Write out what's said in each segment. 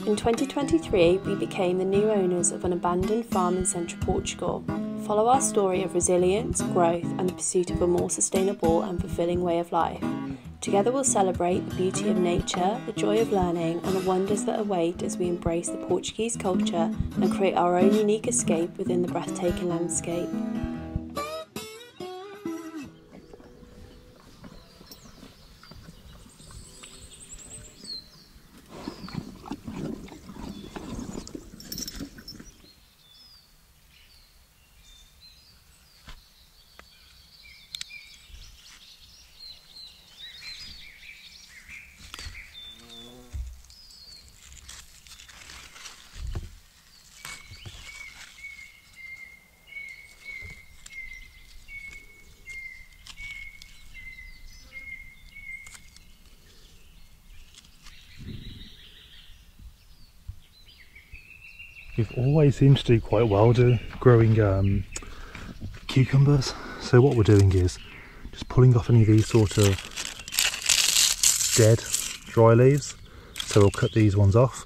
In 2023, we became the new owners of an abandoned farm in central Portugal. Follow our story of resilience, growth, and the pursuit of a more sustainable and fulfilling way of life. Together we'll celebrate the beauty of nature, the joy of learning, and the wonders that await as we embrace the Portuguese culture and create our own unique escape within the breathtaking landscape. We've always seemed to do quite well growing cucumbers. So what we're doing is just pulling off any of these sort of dead dry leaves. So we'll cut these ones off,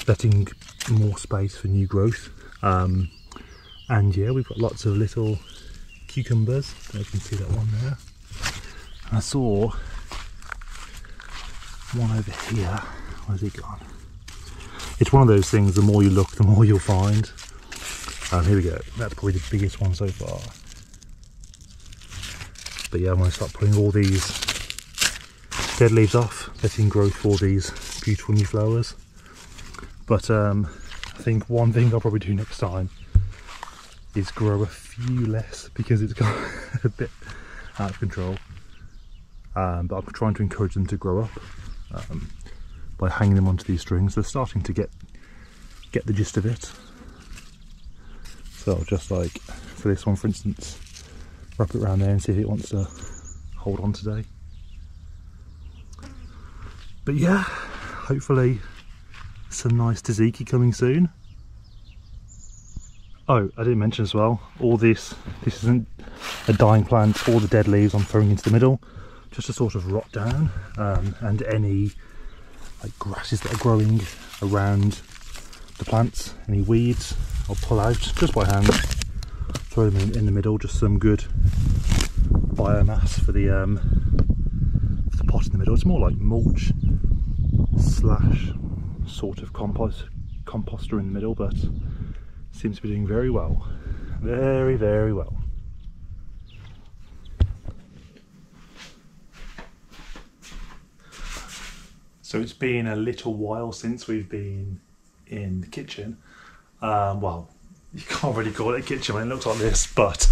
letting more space for new growth. And yeah, we've got lots of little cucumbers. You can see that one there. And I saw one over here. Where's he gone? It's one of those things, the more you look, the more you'll find. Here we go, that's probably the biggest one so far. But yeah, I'm going to start pulling all these dead leaves off, letting growth for these beautiful new flowers. But I think one thing I'll probably do next time is grow a few less, because it's got a bit out of control. But I'm trying to encourage them to grow up. By hanging them onto these strings. They're starting to get the gist of it. So I'll just, like for this one for instance, wrap it around there and see if it wants to hold on today. But yeah, hopefully some nice tzatziki coming soon. Oh, I didn't mention as well, all this isn't a dying plant. All the dead leaves I'm throwing into the middle just to sort of rot down, and any like grasses that are growing around the plants, any weeds, I'll pull out just by hand, throw them in the middle, just some good biomass for the pot in the middle. It's more like mulch slash sort of composter in the middle, but seems to be doing very well, very, very well. So it's been a little while since we've been in the kitchen. Well, you can't really call it a kitchen when it looks like this, but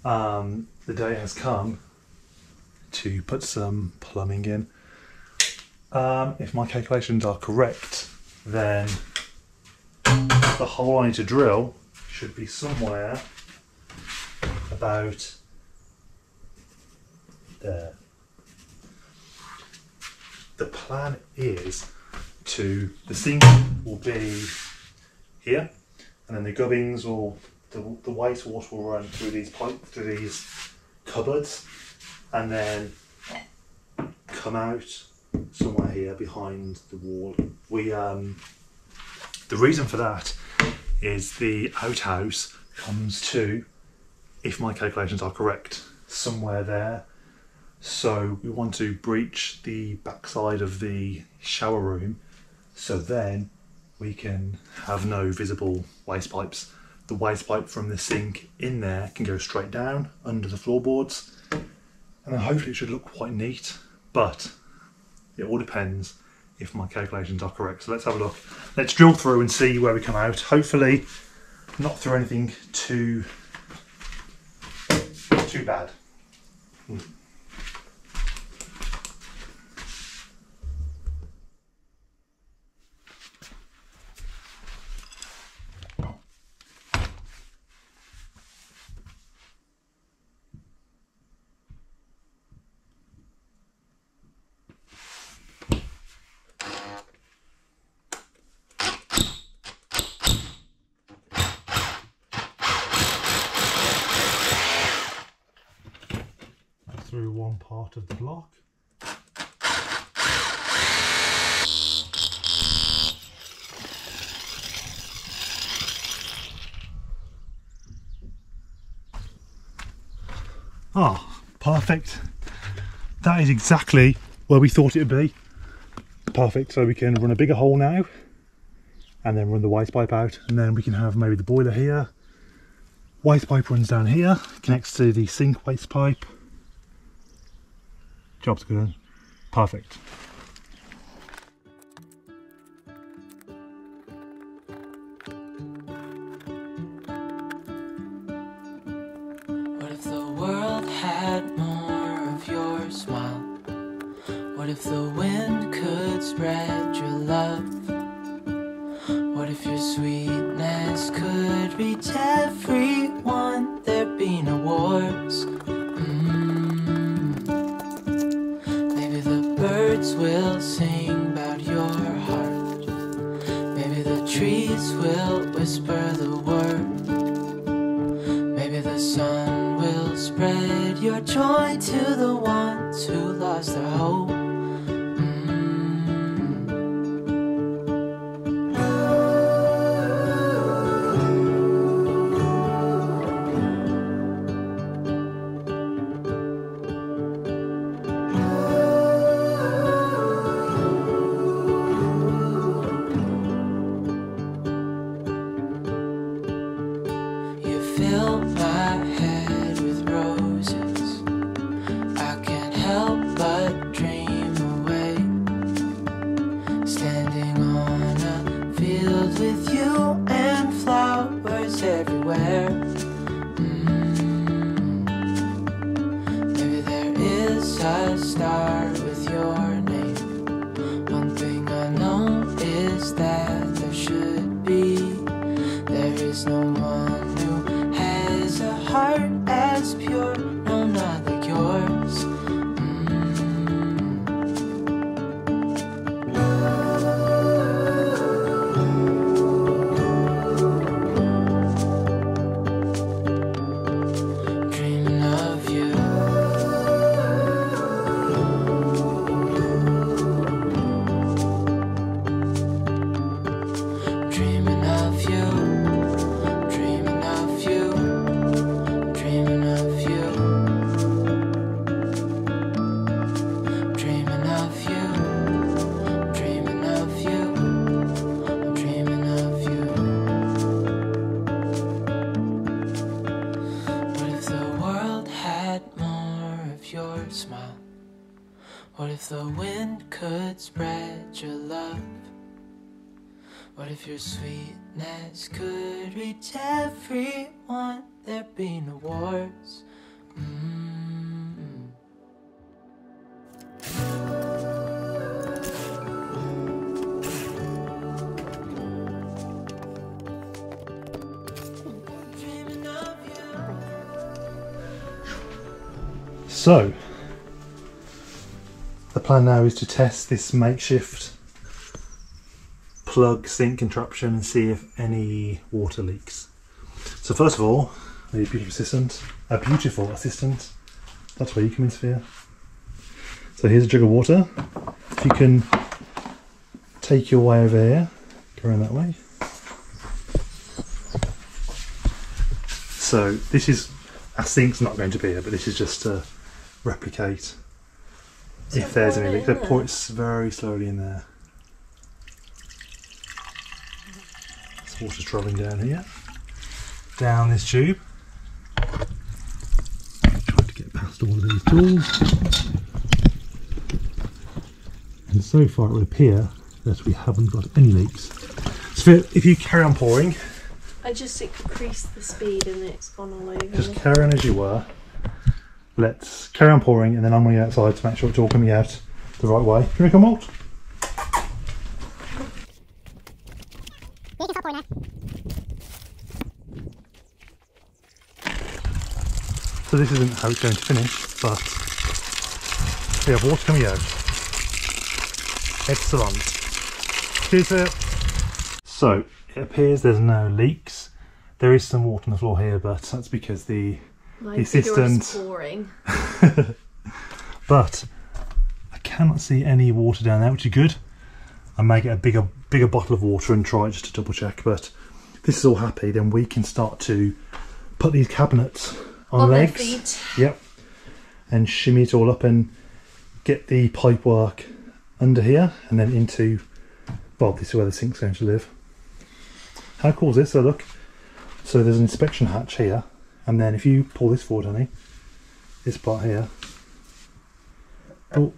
the day has come to put some plumbing in. If my calculations are correct, then the hole I need to drill should be somewhere about there. The plan is the sink will be here, and then the gubbins will, the wastewater will run through these cupboards, and then come out somewhere here behind the wall. The reason for that is the outhouse comes to, if my calculations are correct, somewhere there. So we want to breach the backside of the shower room, so then we can have no visible waste pipes. The waste pipe from the sink in there can go straight down under the floorboards, and then hopefully it should look quite neat, but it all depends if my calculations are correct. So let's have a look. Let's drill through and see where we come out. Hopefully not through anything too bad. Through one part of the block. Ah, perfect. That is exactly where we thought it would be. Perfect, so we can run a bigger hole now and then run the waste pipe out, and then we can have maybe the boiler here. Waste pipe runs down here, connects to the sink waste pipe. Job's good. Perfect. What if the world had more of your smile? What if the wind could spread your love? What if your sweetness could reach everyone? There'd be no wars. Maybe the birds will sing about your heart. Maybe the trees will whisper the word. Maybe the sun will spread your joy to the ones who lost their hope. Fill my head with roses. I can't help but dream away. Standing on a field with you and flowers everywhere. Maybe there is a star with your name. One thing I know is that there should be. There is no one a heart as pure, no, not like yours. Dreaming of you. Dreaming of you. Your smile. What if the wind could spread your love? What if your sweetness could reach everyone? There'd be no wars. So, the plan now is to test this makeshift plug sink contraption and see if any water leaks. So first of all, a beautiful assistant. That's where you come in, Sophia. So here's a jug of water. If you can take your way over here, go around that way. So this is, our sink's not going to be here, but this is just to replicate if there's any leak. So pour it very slowly in there. This water's travelling down here, down this tube. Try to get past all of these tools. And so far it would appear that we haven't got any leaks. So if you carry on pouring, I just increased the speed and it's gone all over. Just carry on as you were. Let's carry on pouring, and then I'm going to go outside to make sure it's all coming out the right way. Can we come out? So this isn't how it's going to finish, but we have water coming out. Excellent. Cheers it. So it appears there's no leaks. There is some water on the floor here, but that's because the assistant pouring. But I cannot see any water down there, which is good. I may get a bigger bottle of water and try it just to double check, but if this is all happy, then we can start to put these cabinets on legs. Their feet. Yep. and shimmy it all up and get the pipe work under here and then into, well, this is where the sink's going to live. How cool is this? So look, so there's an inspection hatch here, and then if you pull this forward, honey, this part here, oh,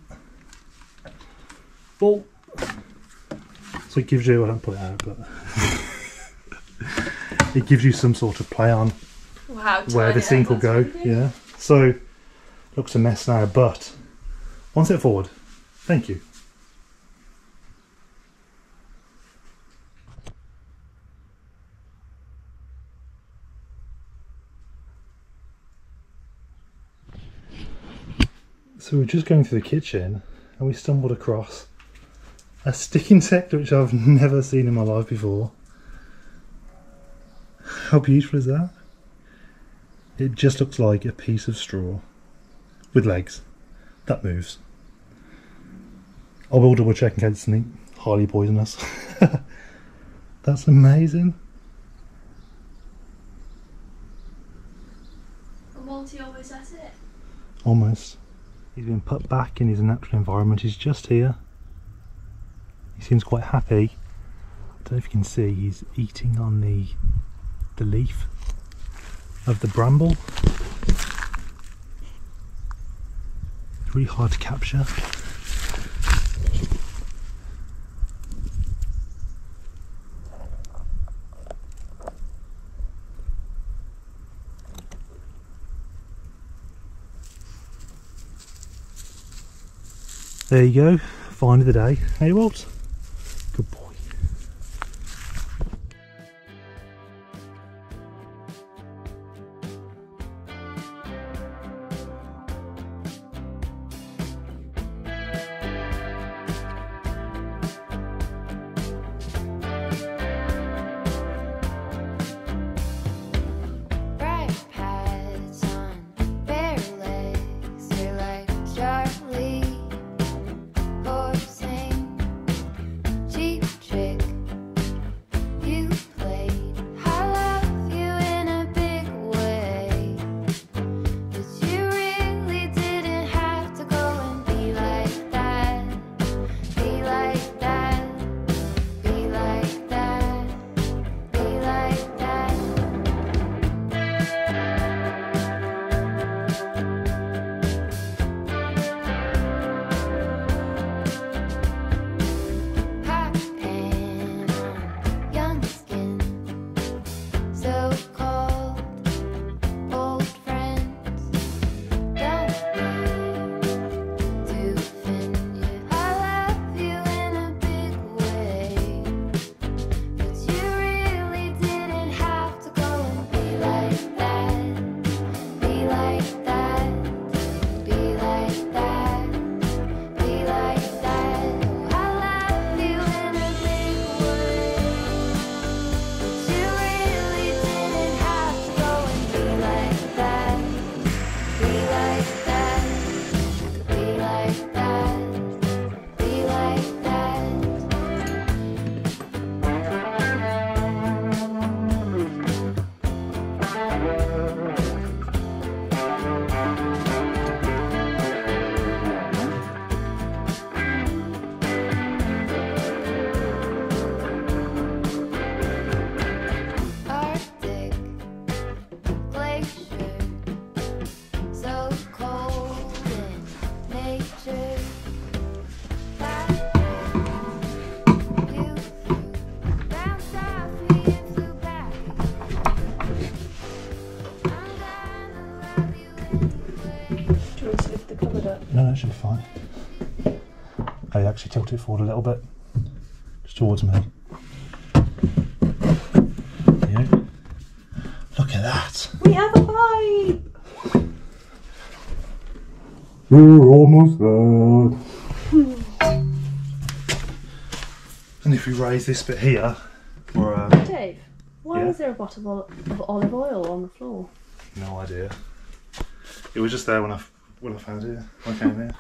so it gives you, I don't pull it out, but it gives you some sort of play on where the sink will go. Yeah, so looks a mess now, but one step forward. Thank you. So we're just going through the kitchen and we stumbled across a stick insect which I've never seen in my life before. How beautiful is that? It just looks like a piece of straw with legs that moves. I will double check in case it's something highly poisonous. That's amazing. And won't he always at it? Almost. He's been put back in his natural environment. He's just here. He seems quite happy. I don't know if you can see, he's eating on the leaf of the bramble. It's really hard to capture. There you go, find of the day. Hey Walt, good boy. Bright pads on bare legs, they're like Charlie horsing. Cheap trick you played. I love you in a big way, but you really didn't have to go and be like that. Be like that. Be like that. Be like that. Hot and on young skin, so cold. Old friends don't need to defend you. I love you in a big way, but you really didn't have to go and be like that. Be like that. Be like that. Be like that. I love you in a big way, but you really didn't have to go and be like that. Be like that. Be like that. Be like that. Arctic glacier, so cold in nature. You bounced off me and flew back. I'm gonna love you anyway. Do you want to lift the cupboard up? No, that should be fine. I actually tilt it forward a little bit, just towards me. There you go. Look at that. We have a pipe! We're almost there. And if we raise this bit here, we're Dave, why Yeah? is there a bottle of olive oil on the floor? no idea. It was just there when I found it. When I came here.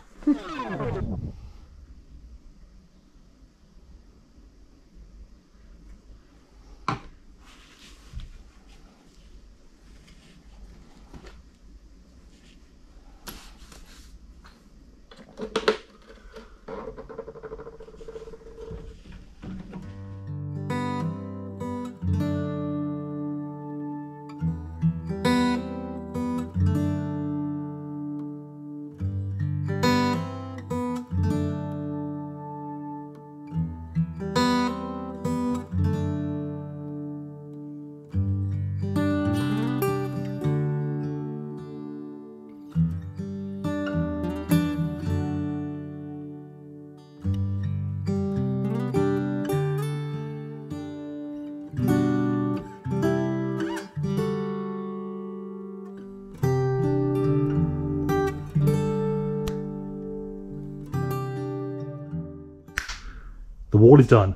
wall is done.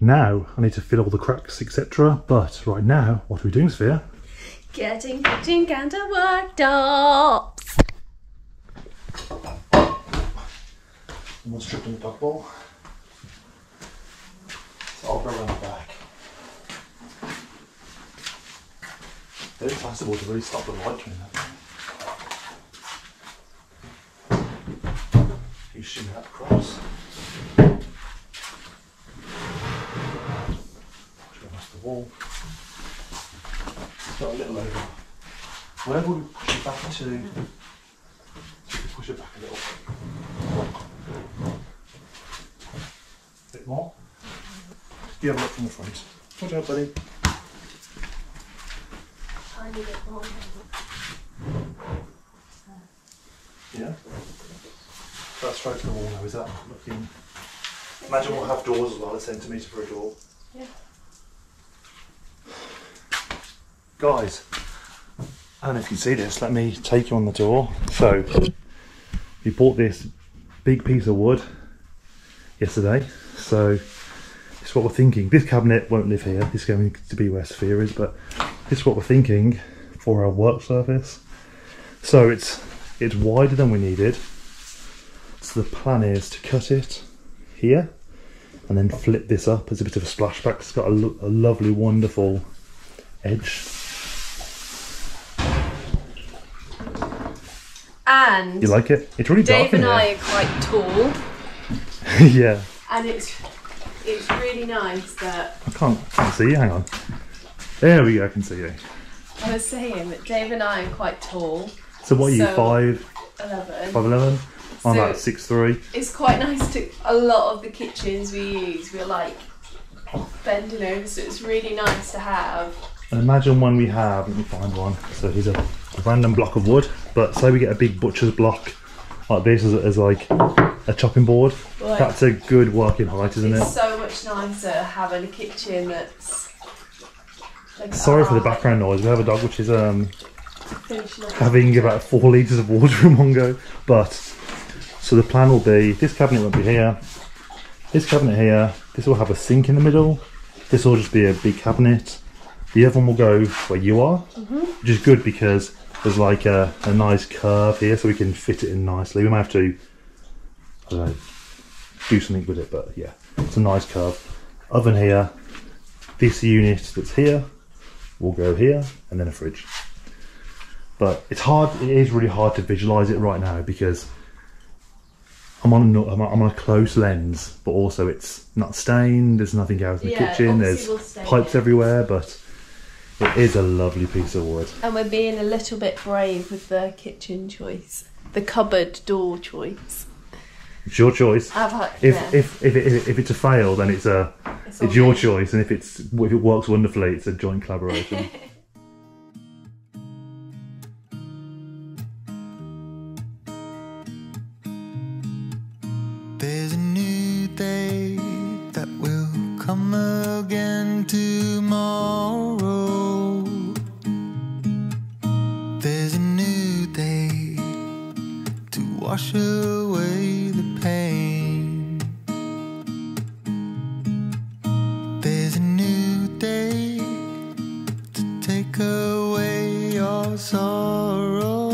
Now I need to fill all the cracks, etc. But right now, what are we doing, Sphere? Getting kitchen counter worktops. Someone's tripped on the dog ball. So I'll go around the back. It's possible to really stop the light during that. You shimmy that across. Push it past the wall. It's got a little over. Where would we push it back to? So we can push it back a little bit more. You have a look from the front. Watch out, buddy. Tiny bit more. Yeah. That's straight to the wall now, is that looking? Imagine we'll have doors as well, a centimetre for a door. Yeah. Guys, I don't know if you can see this, let me take you on the tour. So, we bought this big piece of wood yesterday, so this is what we're thinking. This cabinet won't live here, this is going to be where Sphere is, but this is what we're thinking for our work surface. So it's wider than we needed, so the plan is to cut it here and then flip this up as a bit of a splashback. It's got a lovely, wonderful edge. And You like it? It's really dark Dave in and I here. are quite tall, Yeah. and it's really nice that I can't see you, hang on. There we go, I can see you. I was saying that Dave and I are quite tall. So what are you, So, 5'11"? 11. I'm So- about 6'3". It's quite nice to. A lot of the kitchens we use, we're like bending over, so it's really nice to have. And imagine when we have, let me find one. So here's a random block of wood, but say we get a big butcher's block like this as like a chopping board. Right. That's a good working height, isn't It's it? so much nicer having a kitchen that's. Like Sorry for the our background noise. We have a dog which is finishing off. having about 4 litres of water in one go. But so the plan will be this cabinet won't be here. This cabinet here. This will have a sink in the middle. This will just be a big cabinet. The other one will go where you are, which is good because there's like a nice curve here, so we can fit it in nicely. We might have to, I don't know, do something with it, but yeah, it's a nice curve. Oven here. This unit that's here will go here, and then a fridge. But it's hard. It is really hard to visualize it right now because I'm on a close lens, but also it's not stained. There's nothing else in the kitchen. There's obviously we'll stain pipes it. everywhere, but it is a lovely piece of wood. And we're being a little bit brave with the kitchen choice, the cupboard door choice. It's your choice. I've had, If it's a fail, then it's on your me. choice, and if it works wonderfully, it's a joint collaboration. There's a new day that will come again tomorrow. There's a new day to wash away the pain. There's a new day to take away your sorrow.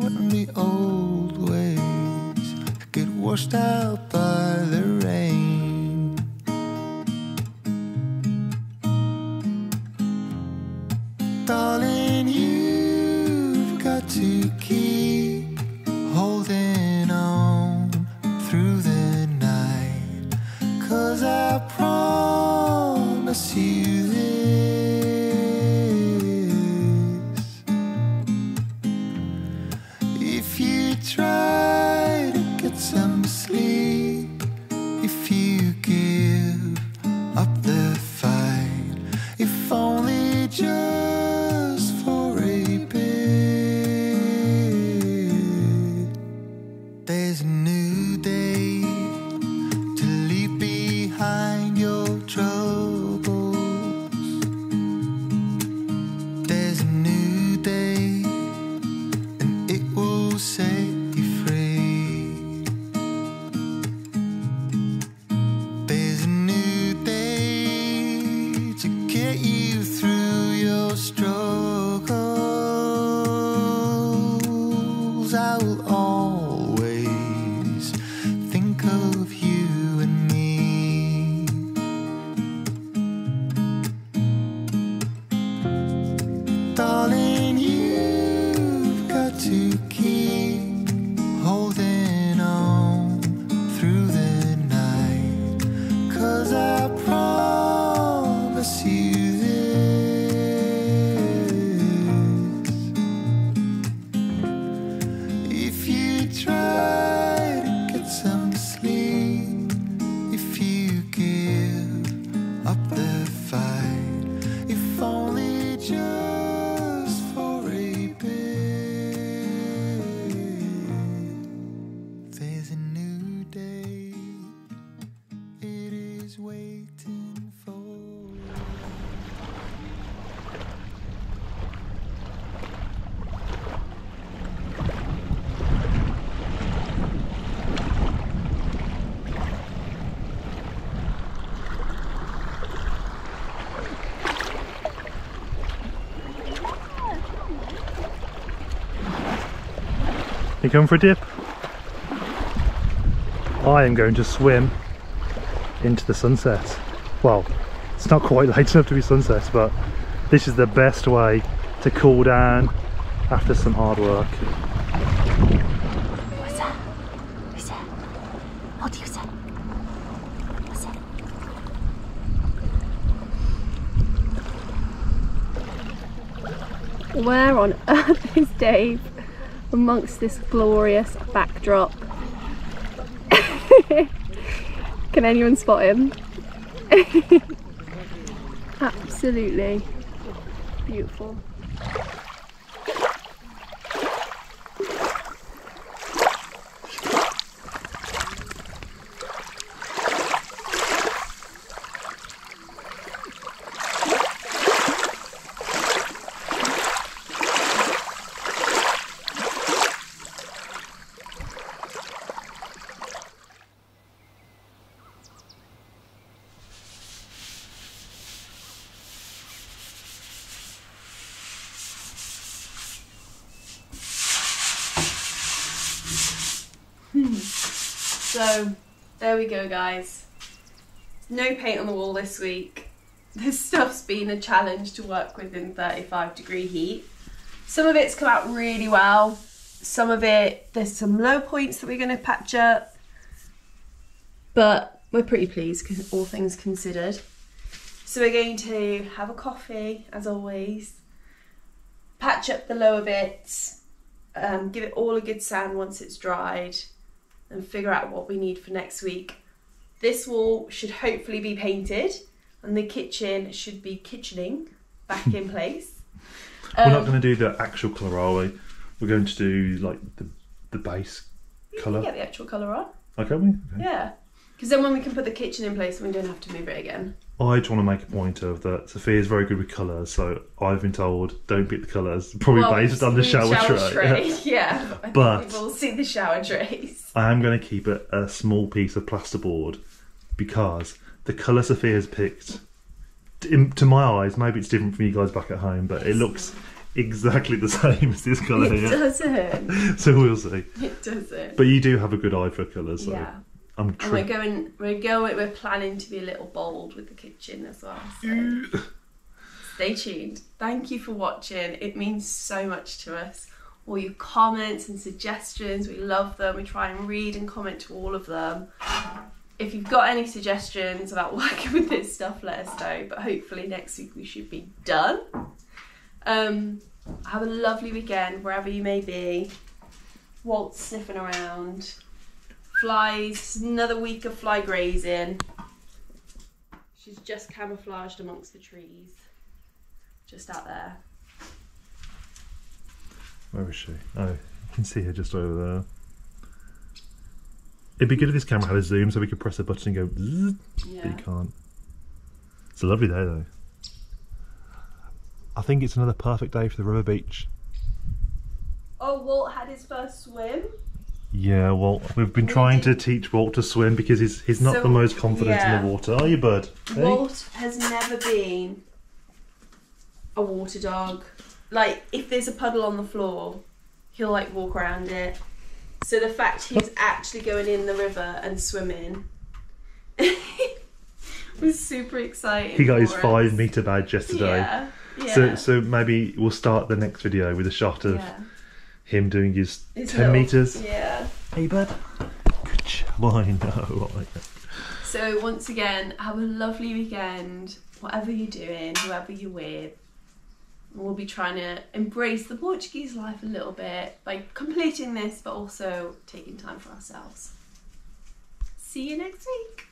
And the old ways get washed out by the rain. Darling, you've got to keep holding on through the night, 'cause I promise you this: if you try to get some sleep, if you give up the fight, if only just for a bit, there's a new day to leave behind your troubles. There's a new day, and it will set you free. You going for a dip? I am going to swim into the sunset. Well, it's not quite late enough to be sunset, but this is the best way to cool down after some hard work. What's that? Who's that? What do you say? What's that? Where on earth is Dave amongst this glorious backdrop? Can anyone spot him? Absolutely beautiful. So there we go, guys. No paint on the wall this week. This stuff's been a challenge to work with in 35-degree heat. Some of it's come out really well. Some of it, there's some low points that we're going to patch up. But we're pretty pleased, all things considered. So we're going to have a coffee, as always. Patch up the lower bits. Give it all a good sand once it's dried. And figure out what we need for next week. This wall should hopefully be painted and the kitchen should be kitchening back in place. We're not going to do the actual colour, are we? We're going to do like the base colour. You can get the actual colour on. Okay, we? Okay. Yeah. Because then when we can put the kitchen in place, we don't have to move it again. I just want to make a point of that Sophia's very good with colours, so I've been told don't pick the colours, probably based on the shower tray. Yeah, but we've all seen the shower trays. I am going to keep it a small piece of plasterboard because the colour Sophia's picked, to my eyes, maybe it's different from you guys back at home, but it looks exactly the same as this colour here. It doesn't. So we'll see. It doesn't. But you do have a good eye for colours, so yeah. I'm And we're planning to be a little bold with the kitchen as well. So stay tuned. Thank you for watching. It means so much to us. All your comments and suggestions, we love them. We try and read and comment to all of them. If you've got any suggestions about working with this stuff, let us know. But hopefully next week we should be done. Have a lovely weekend wherever you may be. Walt's sniffing around. Flies, another week of fly grazing. She's just camouflaged amongst the trees. Just out there. Where is she? Oh, you can see her just over there. It'd be good if this camera had a zoom so we could press a button and go zzz, Yeah. but you can't. It's a lovely day though. I think it's another perfect day for the river beach. Oh, Walt had his first swim. Yeah, well, we've been trying to teach Walt to swim because he's not the most confident in the water. Are you, bud? Hey? Walt has never been a water dog. Like, if there's a puddle on the floor, he'll like walk around it. So the fact he's actually going in the river and swimming was super exciting. He got his for us. 5 metre badge yesterday. Yeah, yeah. So maybe we'll start the next video with a shot of him doing his 10 metres. Yeah. Hey, bud. Good job. I know. So once again, have a lovely weekend, whatever you're doing, whoever you're with. We'll be trying to embrace the Portuguese life a little bit by completing this, but also taking time for ourselves. See you next week.